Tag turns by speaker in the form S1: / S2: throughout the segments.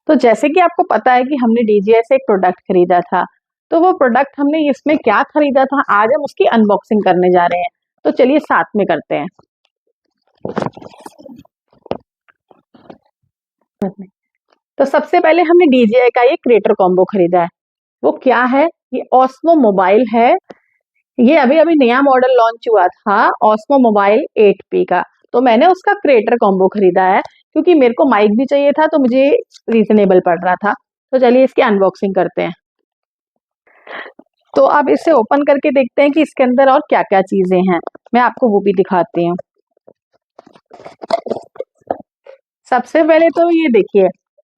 S1: तो जैसे कि आपको पता है कि हमने DJI से एक प्रोडक्ट खरीदा था, तो वो प्रोडक्ट हमने इसमें क्या खरीदा था, आज हम उसकी अनबॉक्सिंग करने जा रहे हैं। तो चलिए साथ में करते हैं। तो सबसे पहले हमने DJI का ये क्रिएटर कॉम्बो खरीदा है। वो क्या है? ये ऑस्मो मोबाइल है। ये अभी अभी नया मॉडल लॉन्च हुआ था, ऑस्मो मोबाइल 8P का। तो मैंने उसका क्रिएटर कॉम्बो खरीदा है क्योंकि मेरे को माइक भी चाहिए था, तो मुझे रीजनेबल पड़ रहा था। तो चलिए इसकी अनबॉक्सिंग करते हैं। तो अब इसे ओपन करके देखते हैं कि इसके अंदर और क्या क्या चीजें हैं। मैं आपको वो भी दिखाती हूँ। सबसे पहले तो ये देखिए,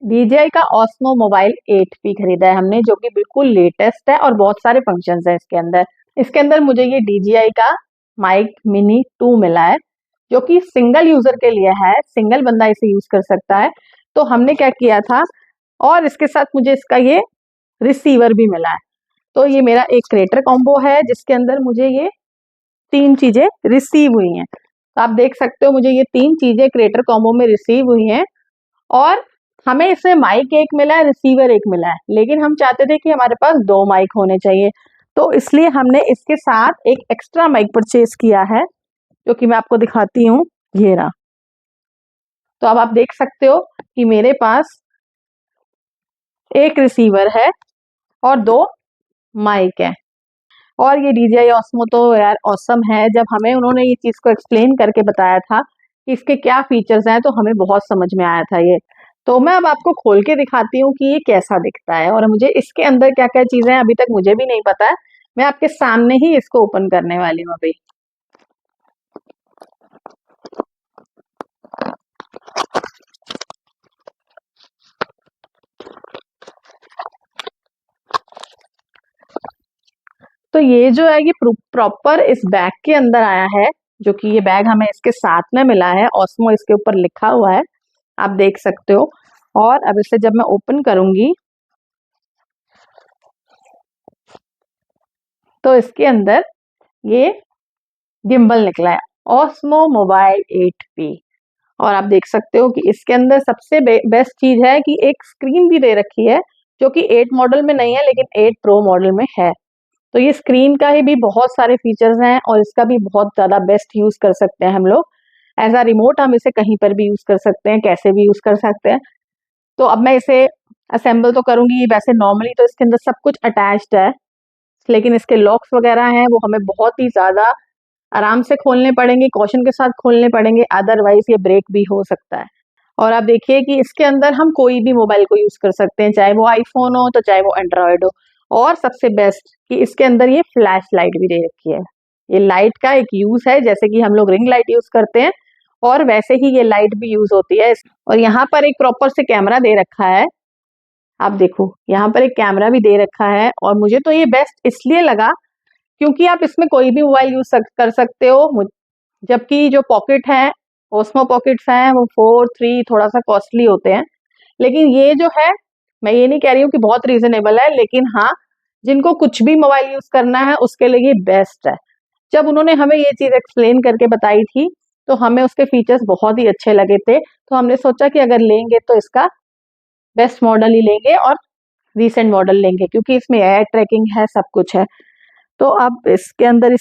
S1: DJI का ऑस्मो मोबाइल 8P खरीदा है हमने, जो कि बिल्कुल लेटेस्ट है और बहुत सारे फंक्शंस हैं इसके अंदर। इसके अंदर मुझे ये DJI का माइक मिनी 2 मिला है, जो कि सिंगल यूजर के लिए है, सिंगल बंदा इसे यूज कर सकता है। तो हमने क्या किया था, और इसके साथ मुझे इसका ये रिसीवर भी मिला है। तो ये मेरा एक क्रिएटर कॉम्बो है जिसके अंदर मुझे ये 3 चीजें रिसीव हुई हैं। तो आप देख सकते हो मुझे ये 3 चीजें क्रिएटर कॉम्बो में रिसीव हुई हैं। और हमें इसमें माइक एक मिला है, रिसीवर एक मिला है, लेकिन हम चाहते थे कि हमारे पास 2 माइक होने चाहिए। तो इसलिए हमने इसके साथ एक एक्स्ट्रा माइक परचेज किया है, जो कि मैं आपको दिखाती हूँ। ये रहा। तो अब आप देख सकते हो कि मेरे पास एक रिसीवर है और 2 माइक है। और ये DJI ऑस्मो तो यार ऑसम है। जब हमें उन्होंने ये चीज को एक्सप्लेन करके बताया था कि इसके क्या फीचर्स हैं, तो हमें बहुत समझ में आया था ये। तो मैं अब आपको खोल के दिखाती हूँ कि ये कैसा दिखता है, और मुझे इसके अंदर क्या क्या चीजें हैं अभी तक मुझे भी नहीं पता है। मैं आपके सामने ही इसको ओपन करने वाली हूँ अभी। तो ये जो है ये प्रॉपर इस बैग के अंदर आया है, जो कि ये बैग हमें इसके साथ में मिला है। ऑस्मो इसके ऊपर लिखा हुआ है, आप देख सकते हो। और अब इसे जब मैं ओपन करूंगी तो इसके अंदर ये गिम्बल निकला है, ऑस्मो मोबाइल 8P। और आप देख सकते हो कि इसके अंदर सबसे बेस्ट चीज है कि एक स्क्रीन भी दे रखी है, जो कि 8 मॉडल में नहीं है लेकिन 8 प्रो मॉडल में है। तो ये स्क्रीन का ही भी बहुत सारे फीचर्स हैं, और इसका भी बहुत ज्यादा बेस्ट यूज कर सकते हैं हम लोग। एज अ रिमोट हम इसे कहीं पर भी यूज कर सकते हैं, कैसे भी यूज कर सकते हैं। तो अब मैं इसे असेंबल तो करूंगी। वैसे नॉर्मली तो इसके अंदर सब कुछ अटैच्ड है, लेकिन इसके लॉक्स वगैरह हैं वो हमें बहुत ही ज्यादा आराम से खोलने पड़ेंगे, कॉशन के साथ खोलने पड़ेंगे, अदरवाइज ये ब्रेक भी हो सकता है। और आप देखिए कि इसके अंदर हम कोई भी मोबाइल को यूज कर सकते हैं, चाहे वो आईफोन हो तो चाहे वो एंड्रॉयड हो। और सबसे बेस्ट कि इसके अंदर ये फ्लैश लाइट भी दे रखी है। ये लाइट का एक यूज है, जैसे कि हम लोग रिंग लाइट यूज करते हैं, और वैसे ही ये लाइट भी यूज होती है। और यहाँ पर एक प्रॉपर से कैमरा दे रखा है। आप देखो यहाँ पर एक कैमरा भी दे रखा है, और मुझे तो ये बेस्ट इसलिए लगा क्योंकि आप इसमें कोई भी मोबाइल यूज कर सकते हो। जबकि जो पॉकेट है, ओस्मो पॉकेट्स हैं, वो 4, 3 थोड़ा सा कॉस्टली होते हैं। लेकिन ये जो है, मैं ये नहीं कह रही हूँ कि बहुत रीजनेबल है, लेकिन हाँ, जिनको कुछ भी मोबाइल यूज करना है उसके लिए ये बेस्ट है। जब उन्होंने हमें ये चीज एक्सप्लेन करके बताई थी, तो हमें उसके फीचर्स बहुत ही अच्छे लगे थे। तो हमने सोचा कि अगर लेंगे तो इसका बेस्ट मॉडल ही लेंगे, और रिसेंट मॉडल लेंगे, क्योंकि इसमें एयर ट्रैकिंग है, सब कुछ है। तो अब इसके अंदर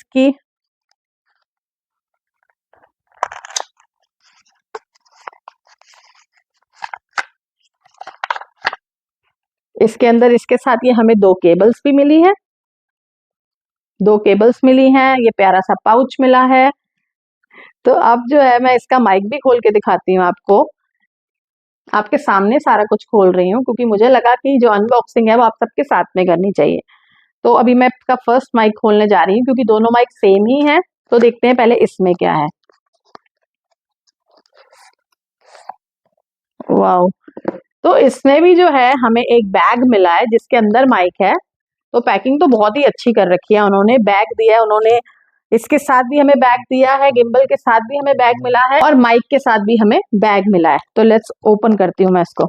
S1: इसके साथ ये हमें 2 केबल्स भी मिली है। 2 केबल्स मिली हैं, ये प्यारा सा पाउच मिला है। तो अब जो है मैं इसका माइक भी खोल के दिखाती हूँ आपको। आपके सामने सारा कुछ खोल रही हूँ, क्योंकि मुझे लगा कि जो अनबॉक्सिंग है वो आप सबके साथ में करनी चाहिए। तो अभी मैं इसका फर्स्ट माइक खोलने जा रही हूँ, क्योंकि दोनों माइक सेम ही हैं। तो देखते हैं पहले इसमें क्या है। वाओ! तो इसमें भी जो है हमें एक बैग मिला है जिसके अंदर माइक है। तो पैकिंग तो बहुत ही अच्छी कर रखी है उन्होंने, बैग दिया है उन्होंने, इसके साथ भी हमें बैग दिया है, गिम्बल के साथ भी हमें बैग मिला है, और माइक के साथ भी हमें बैग मिला है। तो लेट्स ओपन करती हूँ मैं इसको।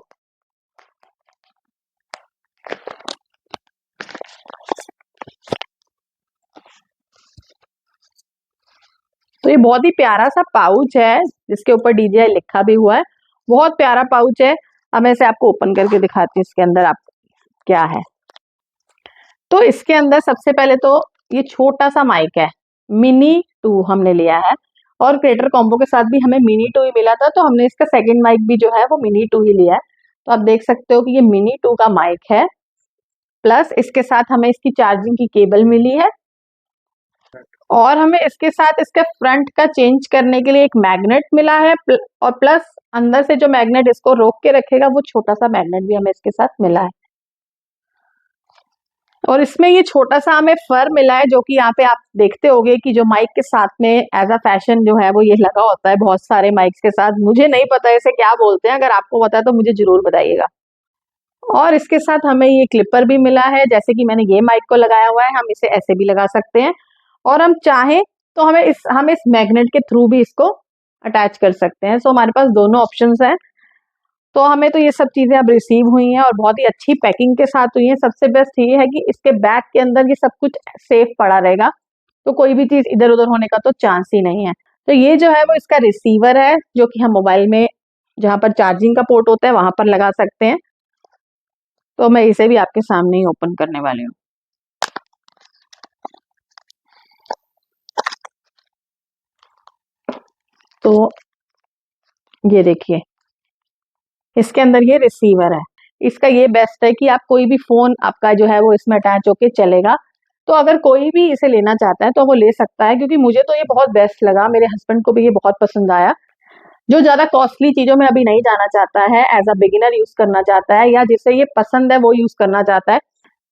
S1: तो ये बहुत ही प्यारा सा पाउच है, जिसके ऊपर DJI लिखा भी हुआ है। बहुत प्यारा पाउच है। अब मैं इसे आपको ओपन करके दिखाती हूँ इसके अंदर आप क्या है। तो इसके अंदर सबसे पहले तो ये छोटा सा माइक है, मिनी 2 हमने लिया है, और क्रिएटर कॉम्बो के साथ भी हमें मिनी 2 ही मिला था, तो हमने इसका सेकंड माइक भी जो है वो मिनी 2 ही लिया है। तो आप देख सकते हो कि ये मिनी 2 का माइक है, प्लस इसके साथ हमें इसकी चार्जिंग की केबल मिली है, और हमें इसके साथ इसके फ्रंट का चेंज करने के लिए एक मैग्नेट मिला है, और प्लस अंदर से जो मैग्नेट इसको रोक के रखेगा वो छोटा सा मैग्नेट भी हमें इसके साथ मिला है। और इसमें ये छोटा सा हमें फर मिला है, जो कि यहाँ पे आप देखते होंगे कि जो माइक के साथ में एज अ फैशन जो है वो ये लगा होता है बहुत सारे माइक्स के साथ। मुझे नहीं पता इसे क्या बोलते हैं, अगर आपको पता है तो मुझे जरूर बताइएगा। और इसके साथ हमें ये क्लिपर भी मिला है, जैसे कि मैंने ये माइक को लगाया हुआ है, हम इसे ऐसे भी लगा सकते हैं, और हम चाहें तो हम इस मैग्नेट के थ्रू भी इसको अटैच कर सकते हैं। सो हमारे पास दोनों ऑप्शंस हैं। तो हमें तो ये सब चीजें अब रिसीव हुई हैं और बहुत ही अच्छी पैकिंग के साथ हुई हैं। सबसे बेस्ट ये है कि इसके बैग के अंदर ये सब कुछ सेफ पड़ा रहेगा, तो कोई भी चीज इधर उधर होने का तो चांस ही नहीं है। तो ये जो है वो इसका रिसीवर है, जो कि हम मोबाइल में जहां पर चार्जिंग का पोर्ट होता है वहां पर लगा सकते हैं। तो मैं इसे भी आपके सामने ही ओपन करने वाली हूँ। तो ये देखिए, इसके अंदर ये रिसीवर है। इसका ये बेस्ट है कि आप कोई भी फोन आपका जो है वो इसमें अटैच होके चलेगा। तो अगर कोई भी इसे लेना चाहता है तो वो ले सकता है, क्योंकि मुझे तो ये बहुत बेस्ट लगा, मेरे हस्बैंड को भी ये बहुत पसंद आया। जो ज्यादा कॉस्टली चीजों में अभी नहीं जाना चाहता है, एज अ बिगिनर यूज करना चाहता है, या जिसे ये पसंद है वो यूज करना चाहता है।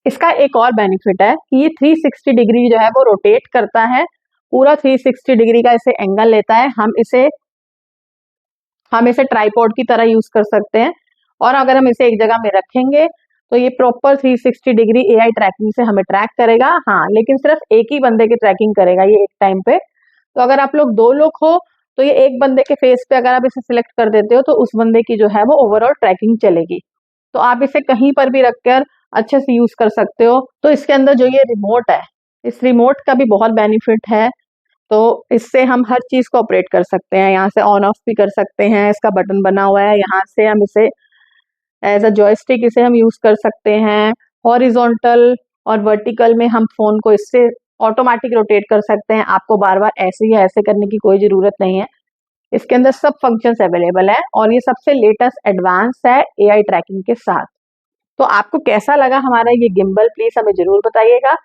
S1: इसका एक और बेनिफिट है कि ये 360 डिग्री जो है वो रोटेट करता है, पूरा 360 डिग्री का इसे एंगल लेता है। हम इसे ट्राइपॉड की तरह यूज कर सकते हैं, और अगर हम इसे एक जगह में रखेंगे तो ये प्रॉपर 360 डिग्री एआई ट्रैकिंग से हमें ट्रैक करेगा। हाँ, लेकिन सिर्फ एक ही बंदे की ट्रैकिंग करेगा ये एक टाइम पे। तो अगर आप लोग 2 लोग हो तो ये एक बंदे के फेस पे अगर आप इसे सिलेक्ट कर देते हो तो उस बंदे की जो है वो ओवरऑल ट्रैकिंग चलेगी। तो आप इसे कहीं पर भी रखकर अच्छे से यूज कर सकते हो। तो इसके अंदर जो ये रिमोट है, इस रिमोट का भी बहुत बेनिफिट है। तो इससे हम हर चीज को ऑपरेट कर सकते हैं, यहाँ से ऑन ऑफ भी कर सकते हैं, इसका बटन बना हुआ है, यहाँ से हम इसे एज अ जॉयस्टिक इसे हम यूज कर सकते हैं। हॉरिजॉन्टल और वर्टिकल में हम फोन को इससे ऑटोमेटिक रोटेट कर सकते हैं, आपको बार बार ऐसे या ऐसे करने की कोई जरूरत नहीं है। इसके अंदर सब फंक्शंस अवेलेबल है, और ये सबसे लेटेस्ट एडवांस है एआई ट्रैकिंग के साथ। तो आपको कैसा लगा हमारा ये गिम्बल, प्लीज हमें जरूर बताइएगा।